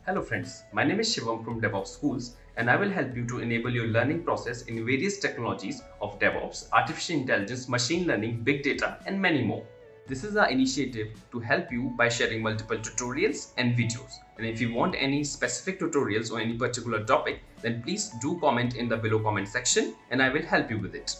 Hello friends, my name is Shivam from DevOps Schools and I will help you to enable your learning process in various technologies of DevOps, artificial intelligence, machine learning, big data and many more. This is our initiative to help you by sharing multiple tutorials and videos. And if you want any specific tutorials on any particular topic, then please do comment in the below comment section and I will help you with it.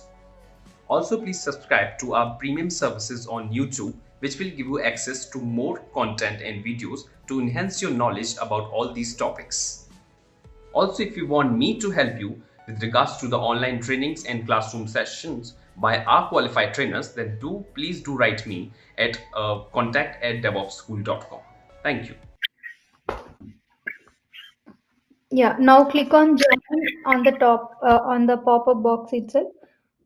Also, please subscribe to our premium services on YouTube, which will give you access to more content and videos to enhance your knowledge about all these topics. Also, if you want me to help you with regards to the online trainings and classroom sessions by our qualified trainers, then please do write me at contact@devopsschool.com. Thank you. Yeah, now click on join on the top on the pop-up box itself.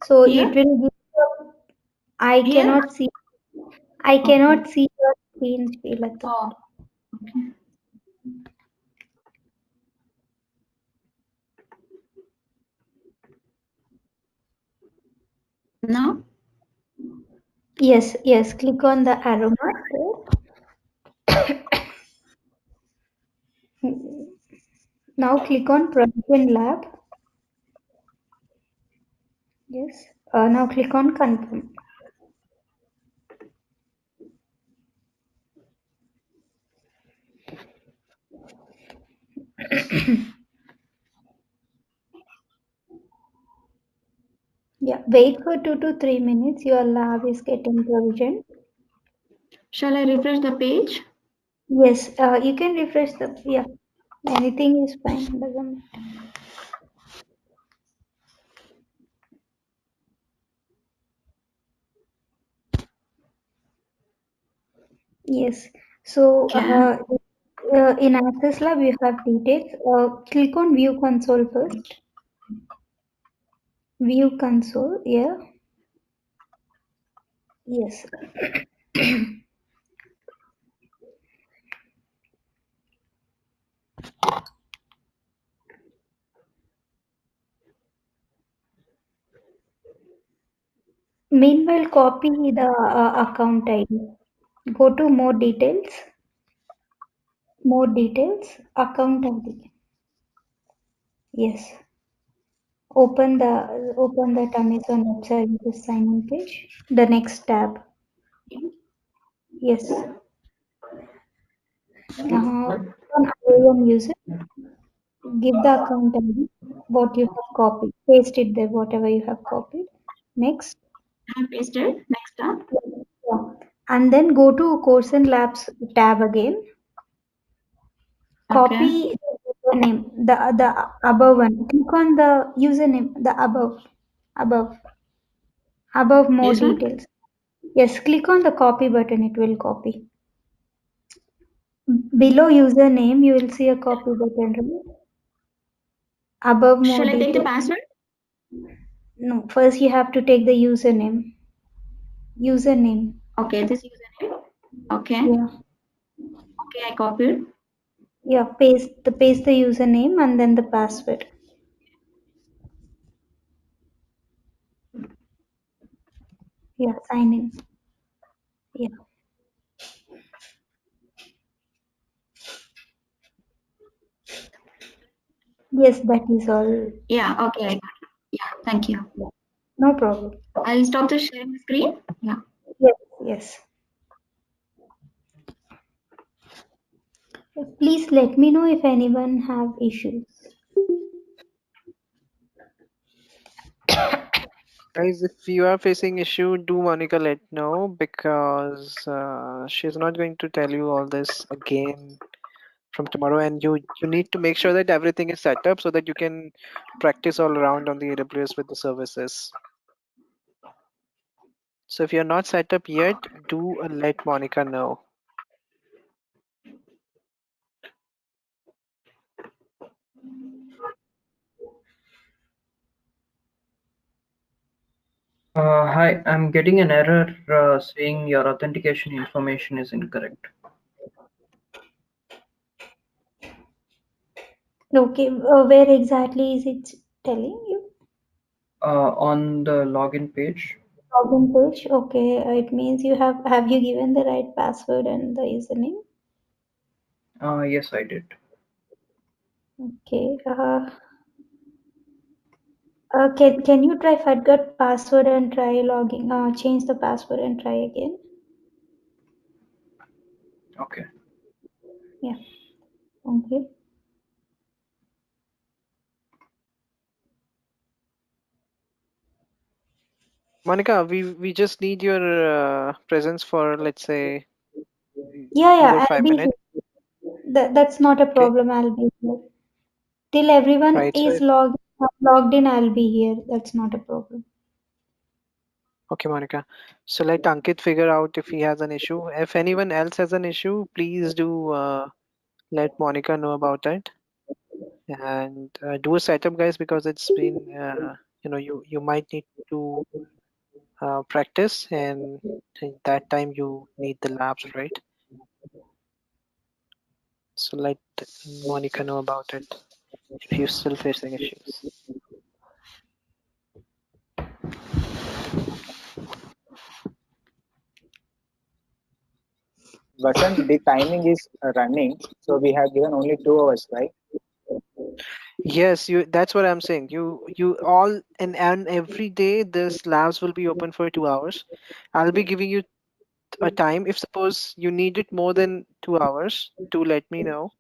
So Here? it will give I Here? cannot see Okay. your screen, Srilata. Oh, okay. Now? Yes, click on the arrow mark there. Now click on Production Lab. Yes. Now click on Confirm. Yeah, wait for 2 to 3 minutes. Your lab is getting provisioned. Shall I refresh the page? Yes, you can refresh the, yeah, anything is fine, doesn't matter. Yes, so Okay. in Access Lab you have details. Click on View Console first. View Console, yeah, yes. Meanwhile, copy the account ID. Go to more details, account ID. Yes. Open that Amazon Web Services sign-in page. The next tab. Yes. On IAM user, give the account ID what you have copied. Paste it there, whatever you have copied. Next. I have pasted. Next up. Yeah. And then go to Course and Labs tab again. Okay. Copy the username, the above one. Click on the username, the above more This one? details. Yes, click on the copy button, it will copy. Below username, you will see a copy button, right? Above more Shall I take the details. password? No, first you have to take the username. Username. Okay, this username. Okay. Yeah. Okay, I copied. Yeah, paste the username and then the password. Yeah, sign in. Yeah. Yes, that is all. Yeah, okay, I got it. Yeah, thank you. Yeah. No problem. I'll stop the sharing the screen. Yeah. Yes, yes. Please let me know if anyone have issues. Guys, if you are facing issue, do Monica let know because she's not going to tell you all this again from tomorrow, and you need to make sure that everything is set up so that you can practice all around on the AWS with the services. So if you're not set up yet, do let Monica know. Hi, I'm getting an error saying your authentication information is incorrect. Okay, where exactly is it telling you? On the login page, Login page. Okay, it means have you given the right password and the username? yes, I did. Okay. Can you try forgot password and try logging? Change the password and try again. Okay. Yeah. Okay. Monica, we just need your presence for, let's say, Yeah, another I'll 5 be minutes. here. That's not a Okay, problem. I'll be here. Till everyone right. So is logged in, I'll be here. That's not a problem. okay, Monica. So let Ankit figure out if he has an issue. If anyone else has an issue, please do let Monica know about it, and do a setup, guys, because it's been you might need to practice, and at that time you need the labs, right? So let Monica know about it if you're still facing issues. Vasant, the timing is running, so we have given only 2 hours, right? Yes, you. That's what I'm saying. You all and every day this labs will be open for 2 hours. I'll be giving you a time. If suppose you need it more than 2 hours, do let me know.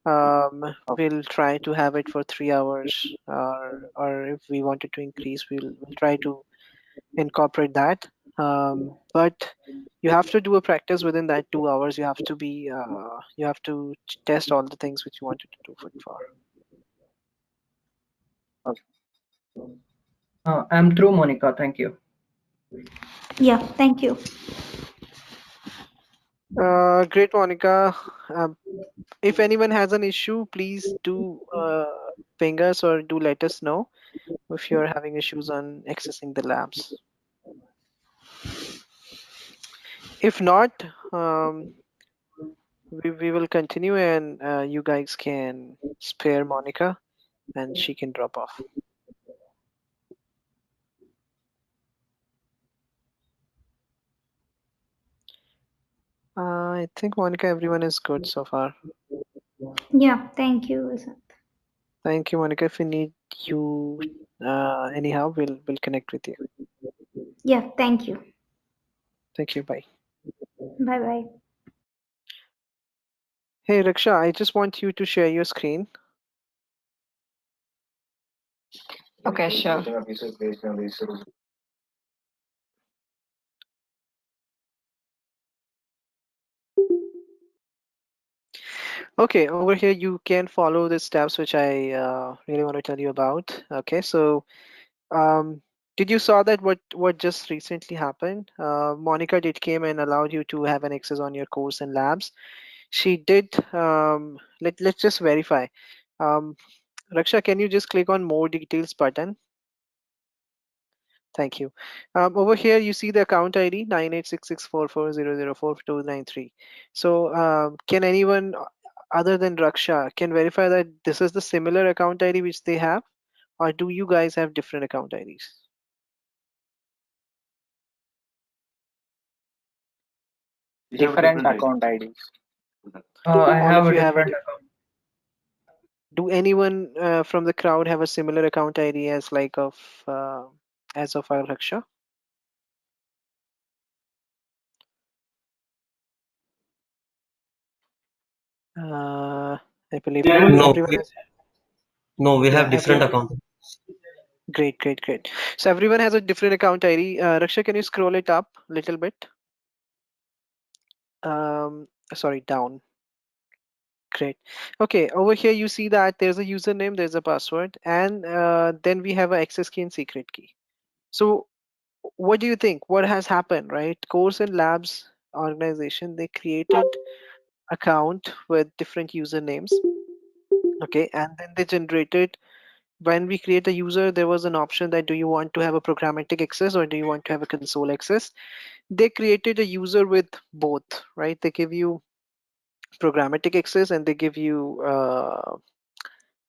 We'll try to have it for 3 hours, or if we wanted to increase, we'll try to incorporate that. But you have to do a practice within that 2 hours. You have to test all the things which you wanted to do it for. Okay. I'm through, Monica. Thank you. Yeah. Thank you. Great, Monica. Um, if anyone has an issue, please do ping us or do let us know if you're having issues on accessing the labs. If not, we will continue, and you guys can spare Monica and she can drop off. I think, Monica, everyone is good so far. Yeah. Thank you, Vasant. Thank you, Monica. If we need you anyhow, we'll connect with you. Yeah. Thank you. Thank you. Bye. Bye bye. Hey, Raksha, I just want you to share your screen. Okay, sure. Okay, over here you can follow the steps which I really want to tell you about. Okay, so um, did you saw that what just recently happened? Monica did came and allowed you to have an access on your course and labs. She did. Let's just verify. Um, Raksha, can you just click on more details button? Thank you. Over here, you see the account ID 9866440049293. So, can anyone other than Raksha can verify that this is the similar account ID which they have, or do you guys have different account IDs? Different account IDs. I All have of a you have different it. account. Do anyone from the crowd have a similar account ID as like of as of our Raksha? I believe no. No, Everyone has. no, we Yeah, have different everyone. account. Great, great, great. So everyone has a different account ID. Raksha, can you scroll it up a little bit? Sorry, down. Great. Okay, over here you see that there's a username, there's a password, and then we have an access key and secret key. So what do you think? What has happened, right? Course and Labs organization, they created account with different usernames. Okay, and then they generated, when we create a user, there was an option that do you want to have a programmatic access or do you want to have a console access? They created a user with both, right? They give you programmatic access and they give you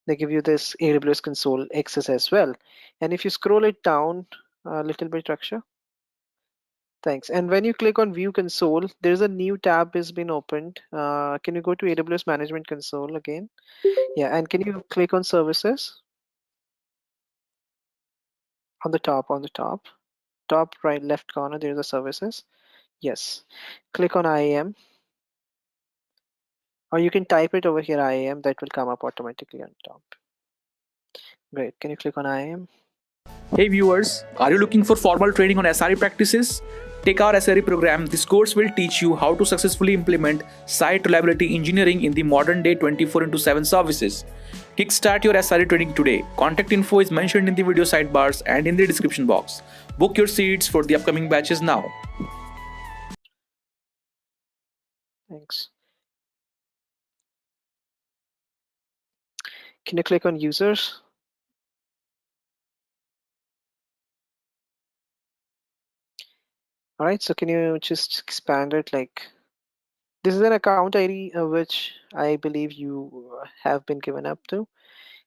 this AWS console access as well. And if you scroll it down a little bit, Raksha, Thanks. And when you click on View Console, there's a new tab has been opened. Can you go to AWS Management Console again? Yeah, and can you click on Services? On the top right left corner, there's a Services. Yes. Click on IAM, or you can type it over here, IAM, that will come up automatically on top. Great. Can you click on IAM? Hey viewers, are you looking for formal training on SRE practices? Take our SRE program. This course will teach you how to successfully implement site reliability engineering in the modern day 24/7 services. Kickstart your SRE training today. Contact info is mentioned in the video sidebars and in the description box. Book your seats for the upcoming batches now. Thanks. Can you click on Users? All right, so can you just expand it? Like, this is an account ID which I believe you have been given up to.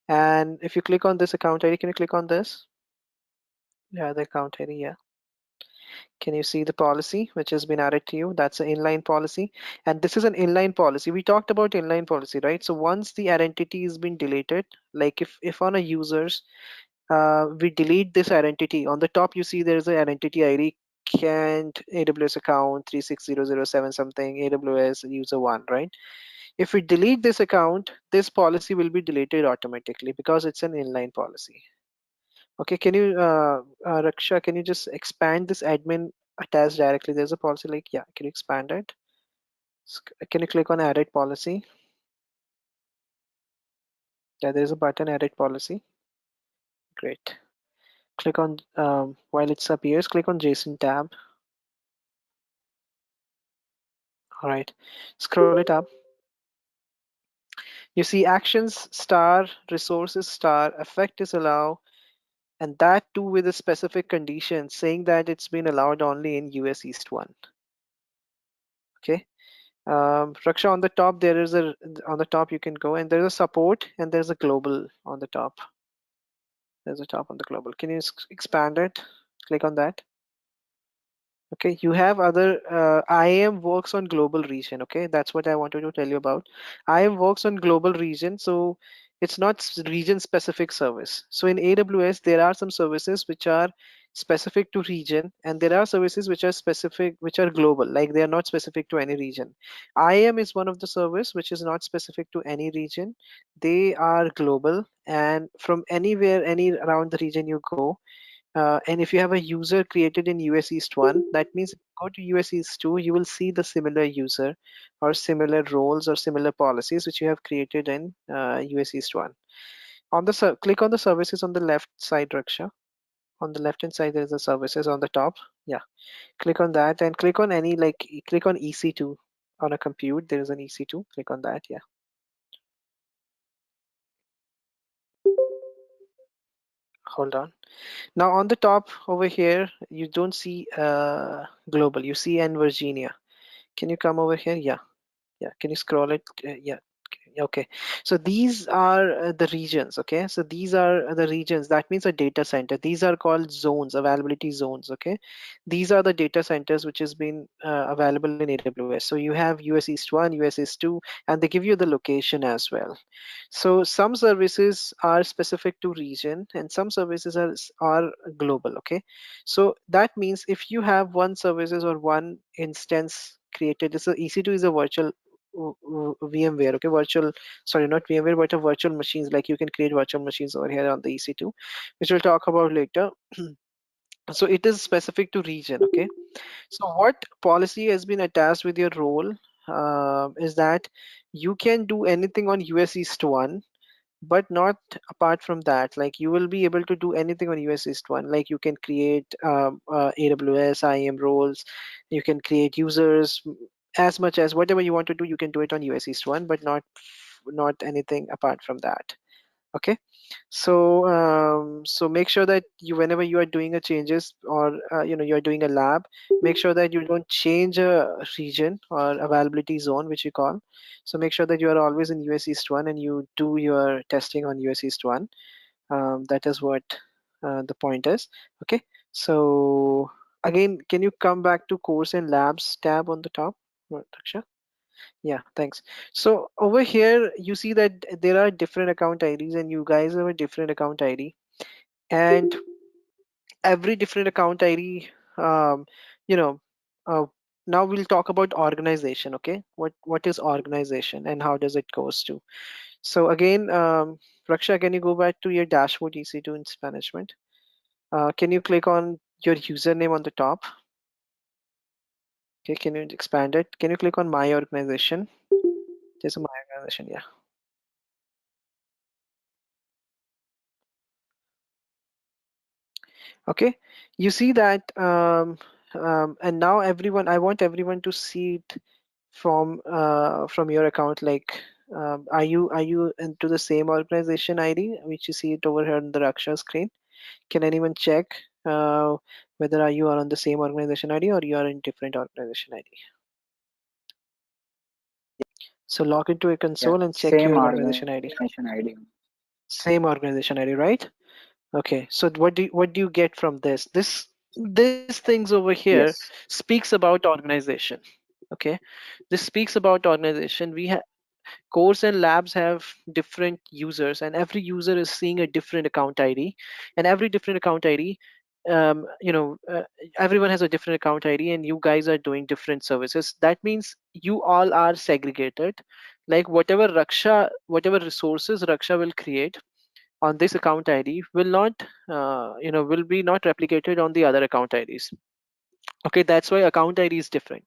And if you click on this account ID, can you click on this? Yeah, the account ID, yeah. Can you see the policy which has been added to you? That's an inline policy. And this is an inline policy. We talked about inline policy, right? So once the identity has been deleted, like if on a user's, we delete this identity, on the top you see there's an identity ID, can't AWS account 36007 something, AWS user 1, right? If we delete this account, this policy will be deleted automatically because it's an inline policy. Okay, can you, Raksha, can you just expand this admin attached directly? There's a policy like, yeah, can you expand it? Can you click on edit policy? Yeah, there's a button edit policy. Great. Click on, while it appears, click on JSON tab. All right, scroll it up. You see actions star, resources star, effect is allow, and that too with a specific condition saying that it's been allowed only in US East 1. Okay. Raksha, on the top there is on the top you can go and there's a support and there's a global on the top. There's a top on the global. Can you expand it? Click on that. Okay, you have other IAM works on global region. Okay, that's what I wanted to tell you about. IAM works on global region, so it's not region specific service. So in AWS there are some services which are specific to region, and there are services which are specific, which are global, like they are not specific to any region. IAM is one of the service which is not specific to any region. They are global, and from anywhere, any around the region you go, and if you have a user created in US East 1, that means if you go to US East 2, you will see the similar user or similar roles or similar policies which you have created in US East 1. On the click on the services on the left side, Raksha. On the left hand side, there is the services on the top. Yeah, click on that and click on any, like click on EC2 on a compute. There is an EC2. Click on that. Yeah. Hold on. Now on the top over here, you don't see global. You see N Virginia. Can you come over here? Yeah. Yeah. Can you scroll it? Yeah. Okay. So these are the regions. Okay. So these are the regions. That means a data center. These are called zones, availability zones. Okay. These are the data centers which has been available in AWS. So you have US East 1, US East 2, and they give you the location as well. So some services are specific to region and some services are global. Okay. So that means if you have one services or one instance created, this is EC2 is a virtual VMware, okay, virtual, sorry, not VMware, but a virtual machines, like you can create virtual machines over here on the EC2, which we'll talk about later. So it is specific to region, okay. So what policy has been attached with your role is that you can do anything on US East 1, but not apart from that. Like you will be able to do anything on US East 1, like you can create AWS IAM roles, you can create users, as much as whatever you want to do, you can do it on US East 1, but not anything apart from that. Okay. So so make sure that you, whenever you are doing a changes or you are doing a lab, make sure that you don't change a region or availability zone, which you call. So make sure that you are always in US East 1 and you do your testing on US East 1. That is what the point is. Okay. So Again, can you come back to course and labs tab on the top, Raksha? Yeah, thanks. So over here, you see that there are different account IDs and you guys have a different account ID. And every different account ID, you know, uh, now we'll talk about organization, okay? What is organization and how does it goes to? So again, Raksha, can you go back to your dashboard EC2 in management? Can you click on your username on the top? Okay, can you expand it? Can you click on my organization? There's a my organization, yeah. Okay, you see that, and now everyone, I want everyone to see it from your account. Like, are you into the same organization ID, which you see it over here on the Raksha screen? Can anyone check whether are you are on the same organization ID or you are in different organization ID? So log into a Yeah, console and check same your organization ID. organization ID. Same organization ID, right? Okay, so what do you get from this? These things over here Yes. speaks about organization. Okay, this speaks about organization. We have course and labs have different users, and every user is seeing a different account ID, and every different account ID, everyone has a different account ID, and you guys are doing different services. That means you all are segregated. Like whatever resources Raksha will create on this account ID will be not replicated on the other account IDs. Okay, that's why account ID is different.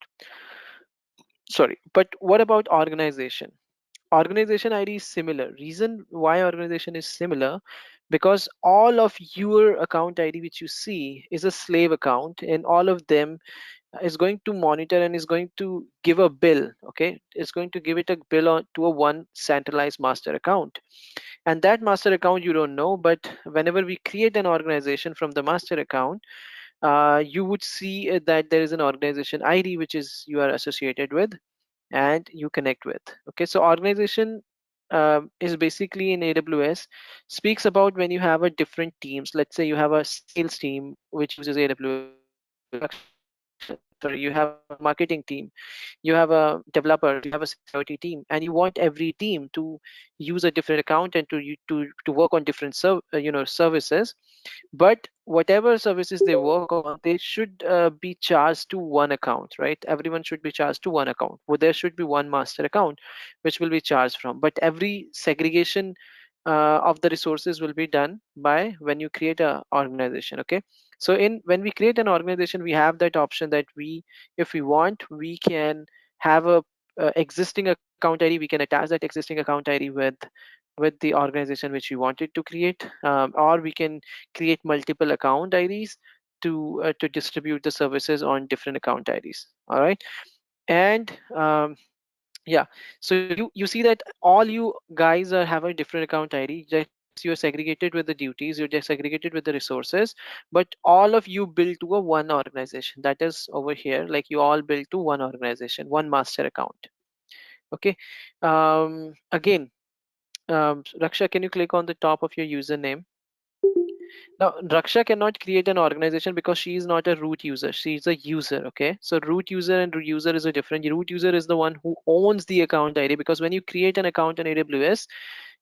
Sorry, but what about organization? Organization ID is similar. Reason why organization is similar, because all of your account ID which you see is a slave account, and all of them is going to monitor and is going to give a bill. Okay, it's going to give it a bill to a one centralized master account. And that master account you don't know, but whenever we create an organization from the master account, you would see that there is an organization ID which is you are associated with and you connect with. Okay, so organization is basically in AWS speaks about when you have a different teams. Let's say you have a sales team which uses AWS, you have a sorry, you have a marketing team, you have a developers, you have a security team, and you want every team to use a different account and to work on different services. But whatever services they work on, they should be charged to one account, right? Everyone should be charged to one account. Well, there should be one master account which will be charged from, but every segregation of the resources will be done by when you create a organization. Okay, so in when we create an organization, we have that option that if we want, we can have a existing account ID. We can attach that existing account ID with the organization which we wanted to create, or we can create multiple account IDs to distribute the services on different account IDs. All right, and yeah, so you see that all you guys have a different account ID. Yes, you're segregated with the duties, you're just segregated with the resources, but all of you build to a one organization. That is over here, like you all build to one organization, one master account. Okay, again, Raksha, can you click on the top of your username? Now, Raksha cannot create an organization because she is not a root user. She is a user. Okay. So root user and user is a different. Root user is the one who owns the account ID, because when you create an account in AWS,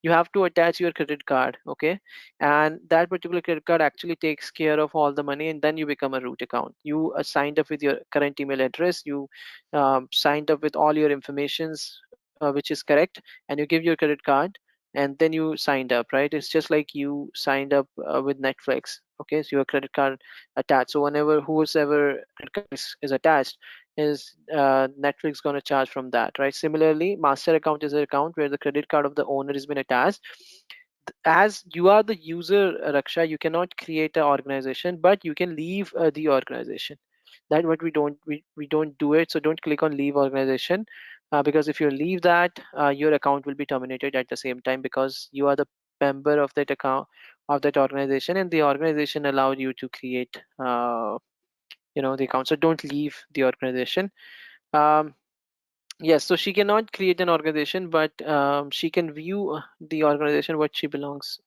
you have to attach your credit card. Okay. And that particular credit card actually takes care of all the money, and then you become a root account. You signed up with your current email address. You signed up with all your informations, which is correct, and you give your credit card, and then you signed up, right? It's just like you signed up with Netflix. Okay, so your credit card attached. So whenever whoever credit card is attached, is Netflix going to charge from that, right? Similarly, master account is an account where the credit card of the owner has been attached. As you are the user, Raksha, you cannot create an organization, but you can leave the organization. That what we don't do it. So don't click on leave organization, because if you leave that, your account will be terminated at the same time, because you are the member of that account of that organization, and the organization allowed you to create the account. So don't leave the organization. um, yes, so she cannot create an organization, but she can view the organization what she belongs,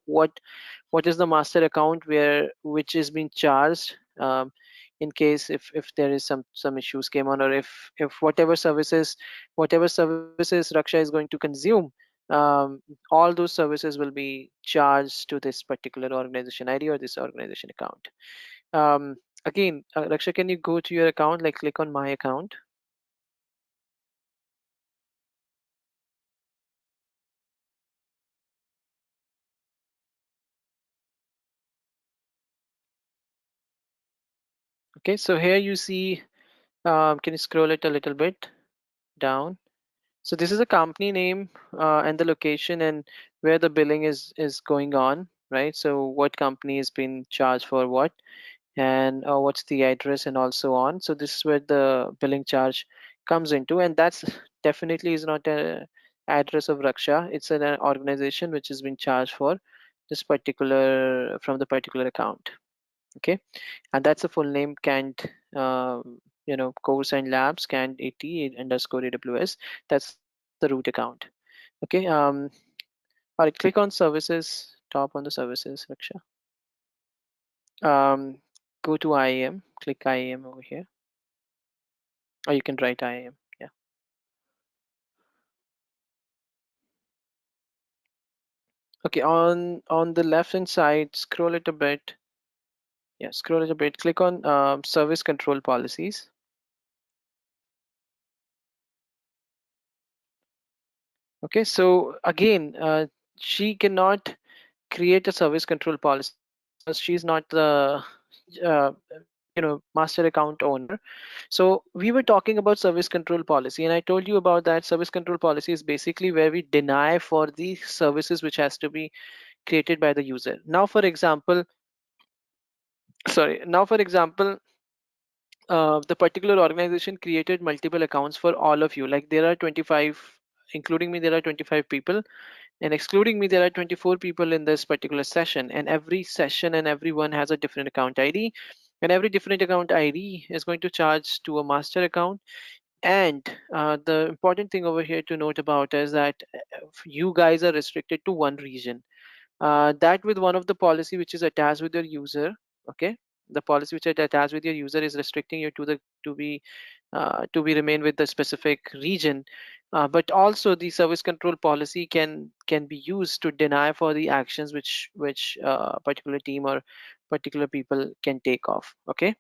what is the master account where which is being charged in case if there is some issues came on, or if whatever services Raksha is going to consume, all those services will be charged to this particular organization ID or this organization account. Again, Raksha, can you go to your account, like click on my account? Okay, so here you see, can you scroll it a little bit down? So this is a company name and the location and where the billing is going on, right? So what company has been charged for what, and what's the address and also on. So this is where the billing charge comes into, and that's definitely is not a address of Raksha. It's an organization which has been charged for this particular from the particular account. Okay, and that's the full name, canned course and labs, canned at underscore aws. That's the root account. Okay, all right, click on services, top on the services, Raksha. Go to IAM, click IAM over here, or you can write IAM. Yeah. Okay, on the left hand side, scroll it a bit. Yeah, scroll it a bit. Click on service control policies. Okay, so again, she cannot create a service control policy because she's not the uh, master account owner. So we were talking about service control policy, and I told you about that. Service control policy is basically where we deny for the services which has to be created by the user. Now for example, the particular organization created multiple accounts for all of you. Like there are 25, including me, there are 25 people, and excluding me, there are 24 people in this particular session. And every session and everyone has a different account ID. And every different account ID is going to charge to a master account. And the important thing over here to note about is that you guys are restricted to one region. That with one of the policy which is attached with your user. Okay, the policy which is attached with your user is restricting you to be remain with the specific region, but also the service control policy can be used to deny for the actions which particular team or particular people can take off. Okay,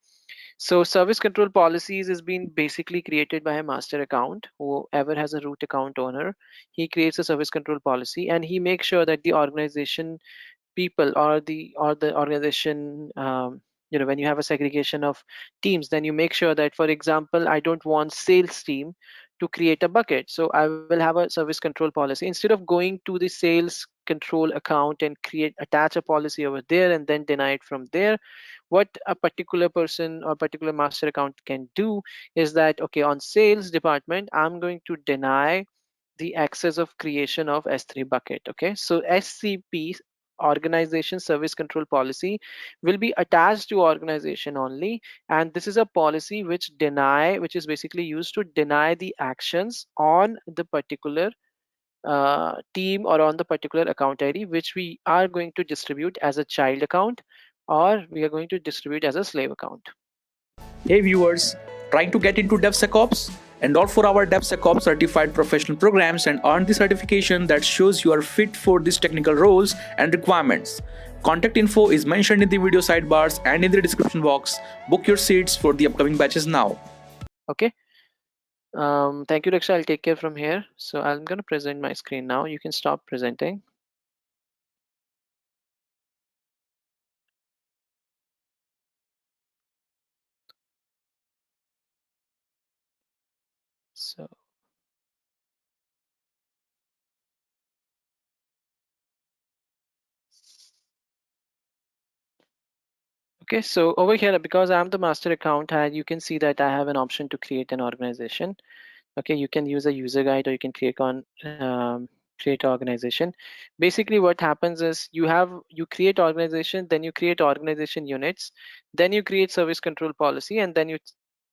so service control policies is being basically created by a master account. Whoever has a root account owner, he creates a service control policy and he makes sure that the organization people or the organization, when you have a segregation of teams, then you make sure that, for example, I don't want sales team to create a bucket, so I will have a service control policy. Instead of going to the sales control account and create attach a policy over there and then deny it from there, what a particular person or particular master account can do is that, okay, on sales department, I'm going to deny the access of creation of S3 bucket. Okay, so SCP, organization service control policy, will be attached to organization only, and this is a policy which is basically used to deny the actions on the particular team or on the particular account ID which we are going to distribute as a child account or we are going to distribute as a slave account. Hey viewers, trying to get into DevSecOps? Enroll for our DevSecOps certified professional programs and earn the certification that shows you are fit for these technical roles and requirements. Contact info is mentioned in the video sidebars and in the description box. Book your seats for the upcoming batches now. Okay. Thank you, Raksha. I'll take care from here. So I'm going to present my screen now. You can stop presenting. So okay, so over here, because I'm the master account, you can see that I have an option to create an organization. Okay, you can use a user guide or you can create organization. Basically what happens is you create organization, then you create organization units, then you create service control policy, and then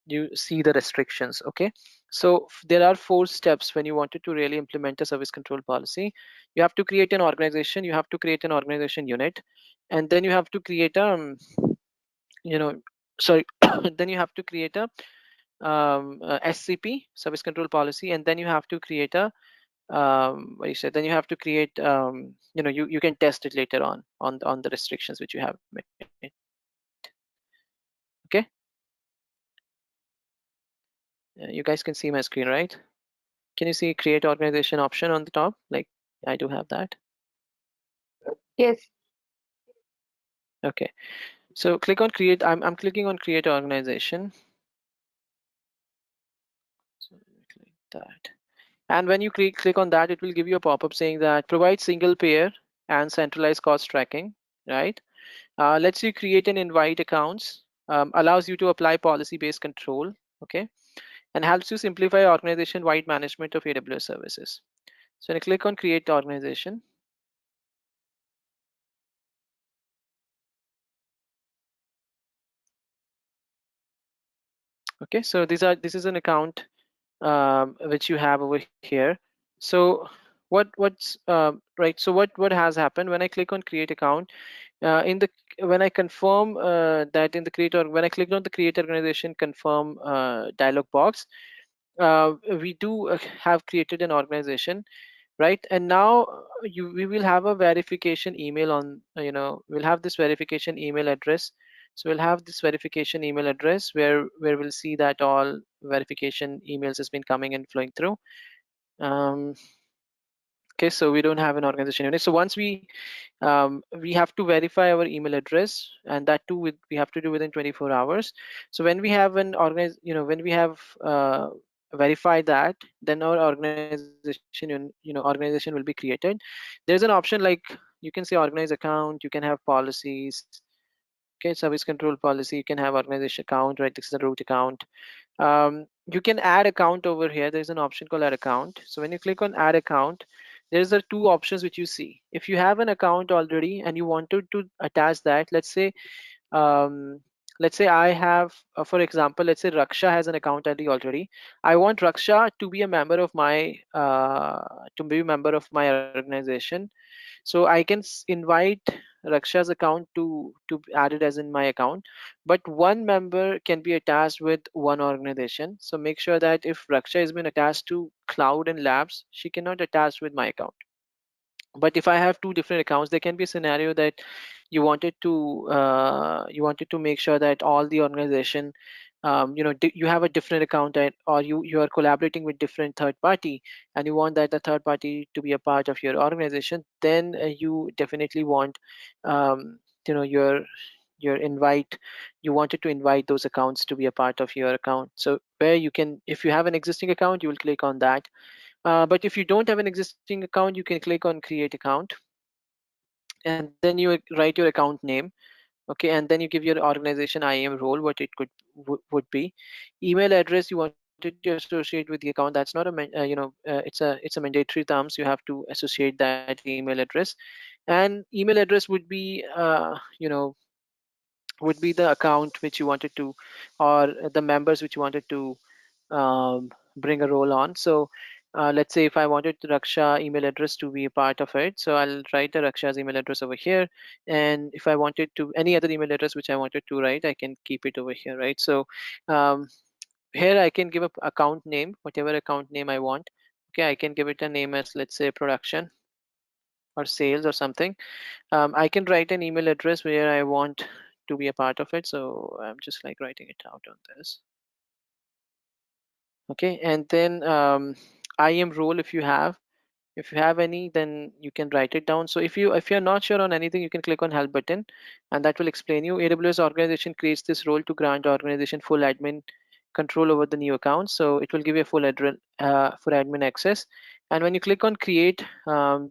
you see the restrictions. Okay, so there are 4 steps when you wanted to really implement a service control policy. You have to create an organization, you have to create an organization unit, and then you have to create a you know sorry then you have to create a SCP, service control policy, and then you have to create a what you said, then you have to create you can test it later on the restrictions which you have made. Okay, you guys can see my screen, right? Can you see create organization option on the top? Like I do have that. Yes. Okay, so click on create. I'm clicking on create organization. So click that. And when you click on that, it will give you a pop-up saying that provide single payer and centralized cost tracking, right? Lets you create and invite accounts, allows you to apply policy-based control, okay, and helps you simplify organization-wide management of AWS services. So when I click on create organization, okay, so this is an account which you have over here. So what's right? So what has happened when I click on create account? In the when I confirm that in the create or when I clicked on the create organization confirm dialog box, we do have created an organization, right? And now we will have a verification email on we'll have this verification email address. So we'll have this verification email address where we'll see that all verification emails has been coming and flowing through. um, okay, so we don't have an organization unit. So once we have to verify our email address, and that too we have to do within 24 hours. So when we have an when we have verified that, then our organization will be created. There's an option like you can say organize account, you can have policies, okay, service control policy, you can have organization account, right? This is a root account. You can add account over here. There's an option called add account. So when you click on add account, there's the two options which you see. If you have an account already and you wanted to attach that, um, let's say I have, for example, let's say Raksha has an account ID already. I want Raksha to be a member of my organization. So I can invite Raksha's account to be added as in my account, but one member can be attached with one organization. So make sure that if Raksha has been attached to cloud and labs, she cannot attach with my account. But if I have two different accounts, there can be a scenario that you wanted to make sure that all the organization, you have a different account, or you are collaborating with different third party, and you want that the third party to be a part of your organization. Then you definitely want your invite you wanted to invite those accounts to be a part of your account. So where you can, if you have an existing account, you will click on that. But if you don't have an existing account, you can click on create account, and then you write your account name. Okay, and then you give your organization IAM role, what it would be. Email address you wanted to associate with the account. That's not a it's a mandatory terms. You have to associate that email address, and email address would be the account which you wanted to, or the members which you wanted to bring a role on. So let's say if I wanted the Raksha email address to be a part of it, so I'll write the Raksha's email address over here. And if I wanted to any other email address which I wanted to write, I can keep it over here, right? So um, here I can give a account name, whatever account name I want. Okay, I can give it a name as, let's say, production or sales or something. I can write an email address where I want to be a part of it. So I'm just like writing it out on this. Okay, and then IAM role, if you have any, then you can write it down. So if you're not sure on anything, you can click on help button, and that will explain you. AWS organization creates this role to grant organization full admin control over the new account. So it will give you a full admin access. And when you click on create,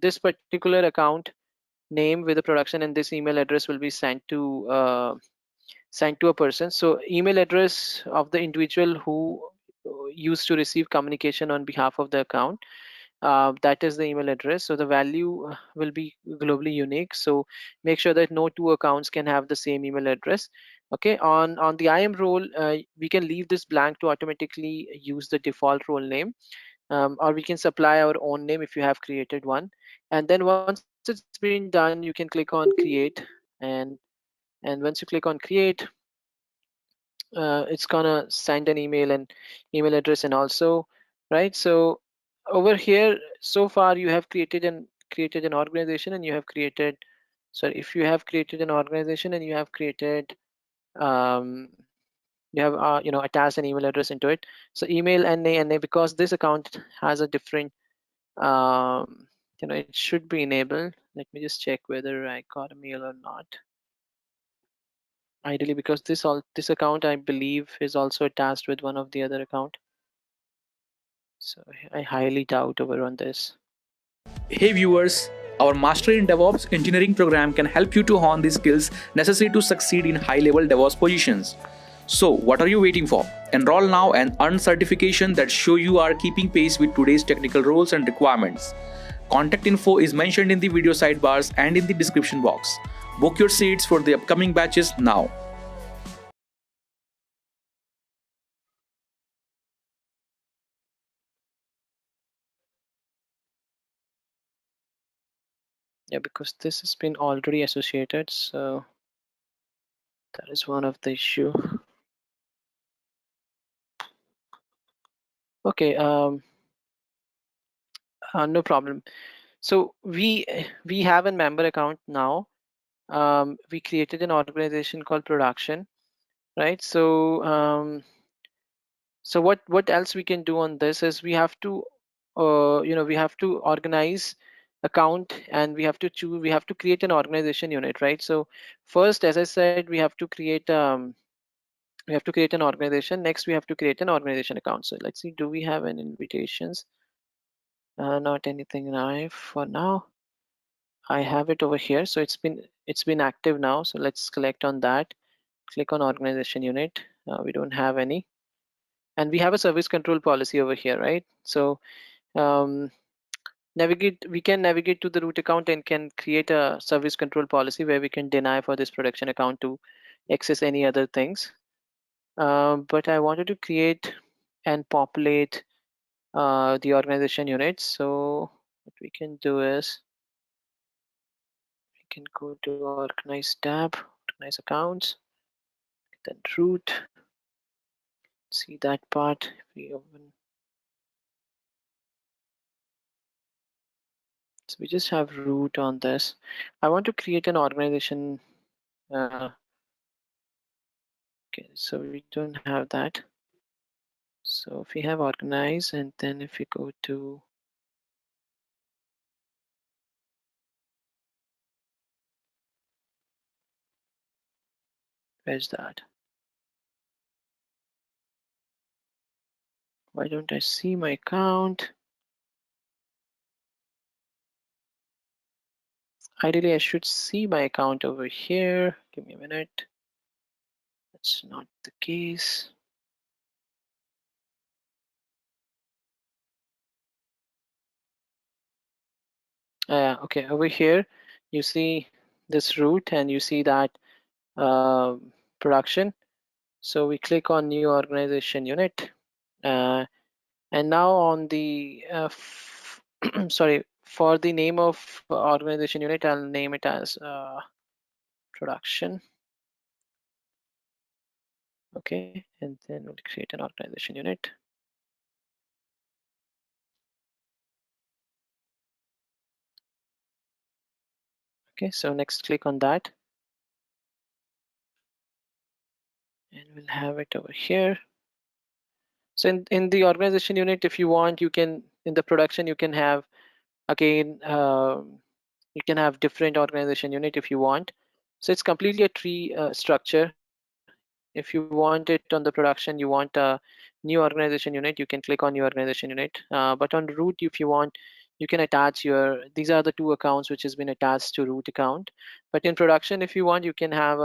this particular account name with the production and this email address will be sent to a person. So email address of the individual who used to receive communication on behalf of the account, that is the email address. So the value will be globally unique. So make sure that no two accounts can have the same email address. Okay, on the IAM role, we can leave this blank to automatically use the default role name, or we can supply our own name if you have created one. And then once it's been done, you can click on create, and once you click on create, it's gonna send an email and email address and also, right? So over here, so far you have created an organization and you have created, sorry, if you have created an organization and you have created you have attached an email address into it. So email NA because this account has a different it should be enabled. Let me just check whether I got a mail or not. Ideally, because this account I believe is also attached with one of the other account. So I highly doubt over on this. Hey viewers, our Master in DevOps engineering program can help you to hone the skills necessary to succeed in high-level DevOps positions. So what are you waiting for? Enroll now and earn certification that show you are keeping pace with today's technical roles and requirements. Contact info is mentioned in the video sidebars and in the description box. Book your seats for the upcoming batches now. Yeah, because this has been already associated, so that is one of the issue. Okay, no problem. So we have a member account now. We created an organization called production, right? So what else we can do on this is we have to we have to organize account and we have to choose, we have to create an organization unit, right? So first, as I said, we have to create an organization. Next, we have to create an organization account. So let's see, do we have any invitations? Not anything now for now. I have it over here, so it's been active now. So let's select on that, click on organization unit. We don't have any, and we have a service control policy over here, right? So um, we can navigate to the root account and can create a service control policy where we can deny for this production account to access any other things. But I wanted to create and populate the organization units. So what we can do is we can go to organize tab, organize accounts, then root, see that part. We open. So we just have root on this. I want to create an organization. Okay, so we don't have that. So if we have organize, and then if we go to where's that? Why don't I see my account? Ideally, I should see my account over here. Give me a minute. That's not the case. Okay, over here, you see this root and you see that production. So we click on new organization unit. And now on the, sorry, for the name of organization unit, I'll name it as production. Okay, and then we'll create an organization unit. Okay, so next click on that. And we'll have it over here. So in the organization unit, if you want, you can, in the production, you can have, again, you can have different organization unit if you want. So it's completely a tree structure. If you want it on the production, you want a new organization unit, you can click on new organization unit. But on root, if you want, you can attach these are the two accounts which has been attached to root account. But in production, if you want, you can have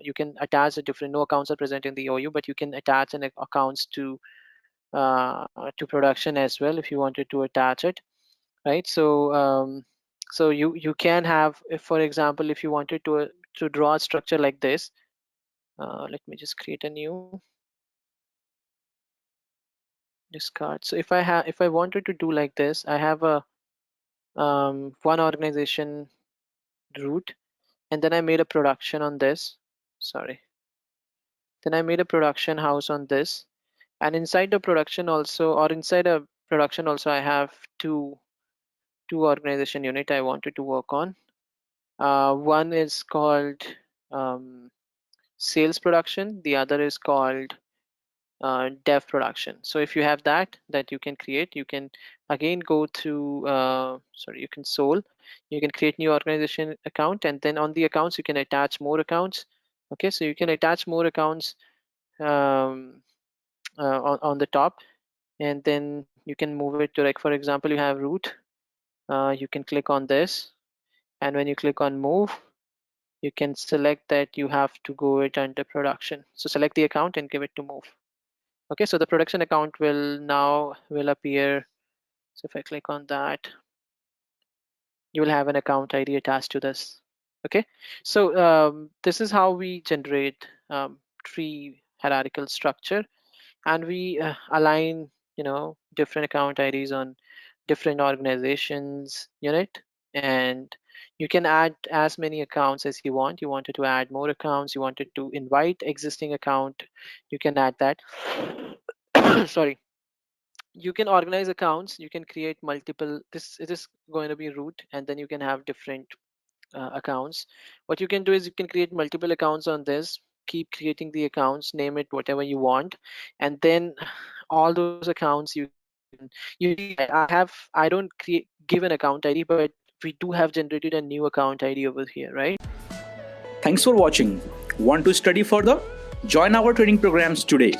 you can attach a different, no accounts are present in the OU, but you can attach an accounts to production as well if you wanted to attach it, right? So you can have, if for example, if you wanted to draw a structure like this, let me just create a new discard. So if I wanted to do like this, I have a one organization root, and then I made a production on this. Sorry, Then I made a production house on this, and inside the production also, or inside a production also, I have two organization unit I wanted to work on. One is called sales production, the other is called dev production. So if you have that you can create, you can again go to you can you can create new organization account, and then on the accounts you can attach more accounts. Okay, so you can attach more accounts on the top, and then you can move it to, like, for example, you have root. You can click on this, and when you click on move, you can select that you have to go it under production. So select the account and give it to move. Okay, so the production account will appear. So if I click on that, you will have an account ID attached to this. Okay, so this is how we generate tree hierarchical structure, and we align different account IDs on different organizations unit, and you can add as many accounts as you want. You wanted to add more accounts, you wanted to invite existing account, you can add that. Sorry, you can organize accounts, you can create multiple, it is going to be root, and then you can have different accounts. What you can do is you can create multiple accounts on this, keep creating the accounts, name it whatever you want, and then all those accounts you see, I don't give an account ID, but we do have generated a new account ID over here, right? Thanks for watching. Want to study further? Join our training programs today.